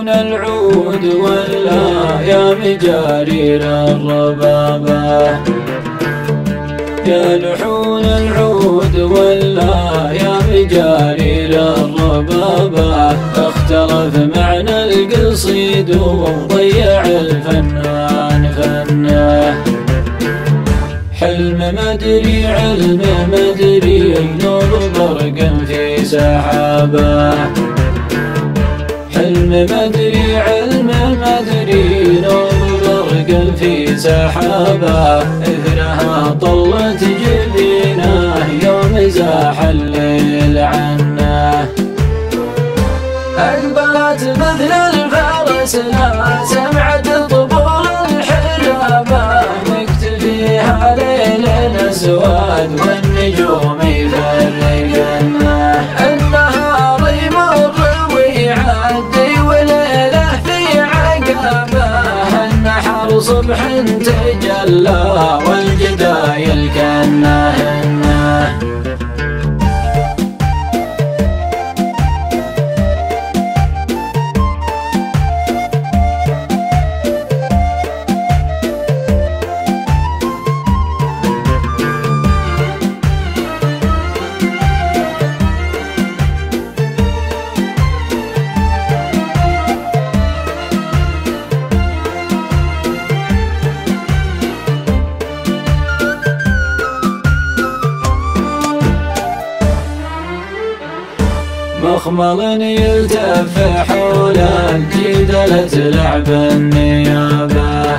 العود ولا يا مجارير الربابة، يا لحون العود ولا يا مجارير الربابة، اختلف معنى القصيد وضيع الفنان فنه. حلم مدري علم مدري نور برق في سحابه، حلم مدري علم مدري نور برق في سحابه، إثرها طلت جبينه يوم زاح الليل عنه. أقبلت مثل الفرس لا سمعت طبول الحرابة، مكتفيها ليل أسود والنجوم يفرقنه. النهار يمر ويعدي وليله في عقبه، النحر صبح تجلى والجدايل كأنهن. مخمل يلتف حول الجدل تلعب النيابة،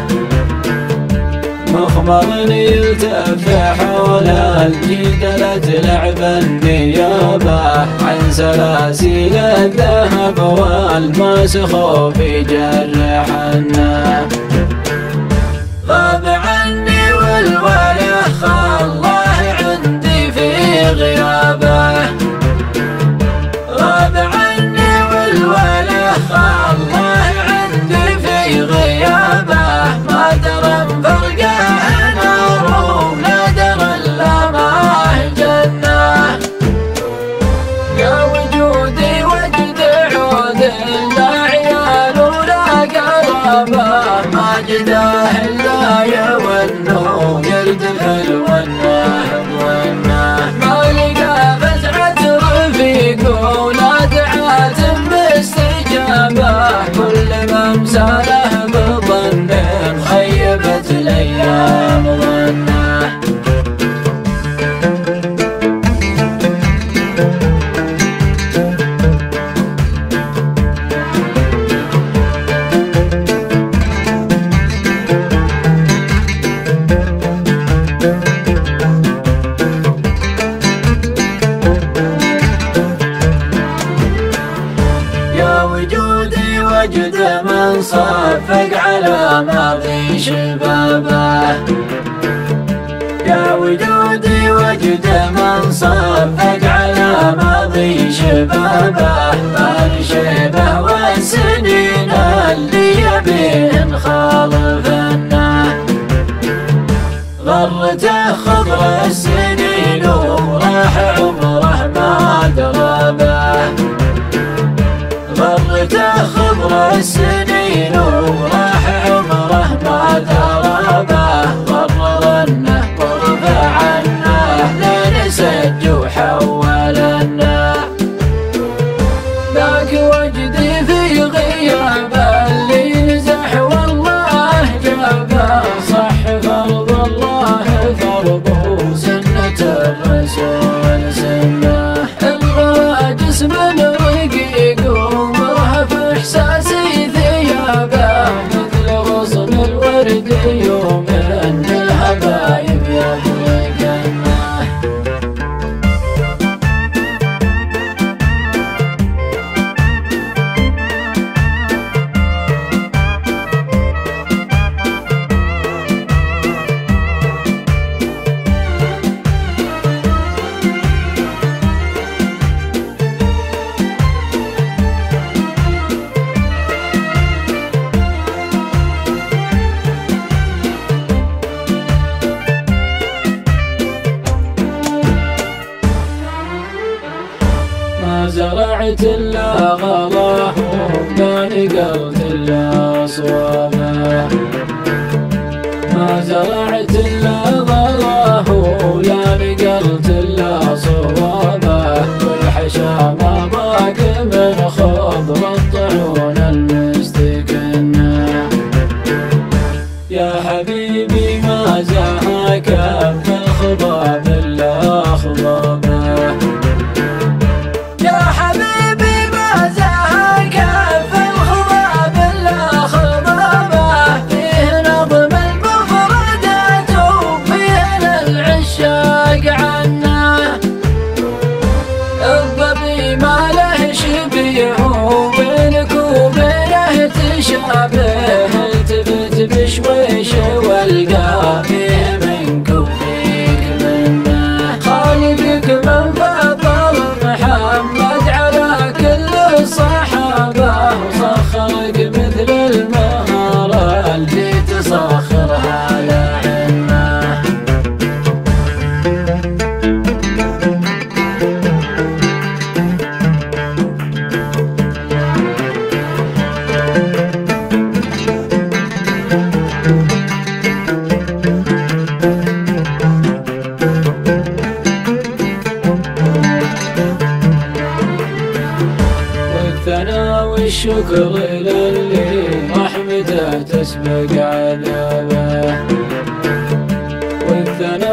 مخمل يلتف حول الجدل تلعب النيابة، عن سلاسل الذهب والماس خوف يجرحنا. غاب عني والوله خالله عندي في غيابه، غاب عني والوله خالله عندي في غيابه، ما درى فرقه نار ولا درى الا ما جنه. يا وجودي وجد عود لا عيال ولا قرابه، ما جداه الا يونه يردف الونه بونه. ما لقى فزعه رفيق ولا دعات باستجابه، كل ما امساله بظن خيبت الايام ظنه. وجد من صفق على ماضي شبابه، يا وجودي وجد من صفق على ماضي شبابه، الشيبه والسنين اللي يبين خالفنا. غرته خضر السنين وراح عمره ما دربه، غرته خضر السنين وراح عمره ما دربه، غر ظنه ورفع عنه لين سج وحولنه. ذاك وجدي في غيابه اللي نزح والله جابه، صح فرض الله فرضه سنة الرسول سنه. الغلا جسم زرعت إلا غلاه ولا نقلت إلا صوابه ما زرعت إلا غلاه ولا نقلت إلا صوابه والحشا ما ضاق من خضر الطيون المستكنة يا حبيبي ما زهاك بالخضاب إلا خضابه يا حبيبي ما زهاك بالخضاب إلا خضابه فيه نظم المفردات وفيه العشاق عنه الظبي ما له شبيه وبينك وبينه تشابه التفت بشويش والقى فيه منك وفيك منه خالقك من فضل محمد على كل الصحابة وسخرك مثل المهارة اللي تسخرها لعنه والثناء والشكر للي رحمته تسبق عذابه والثناء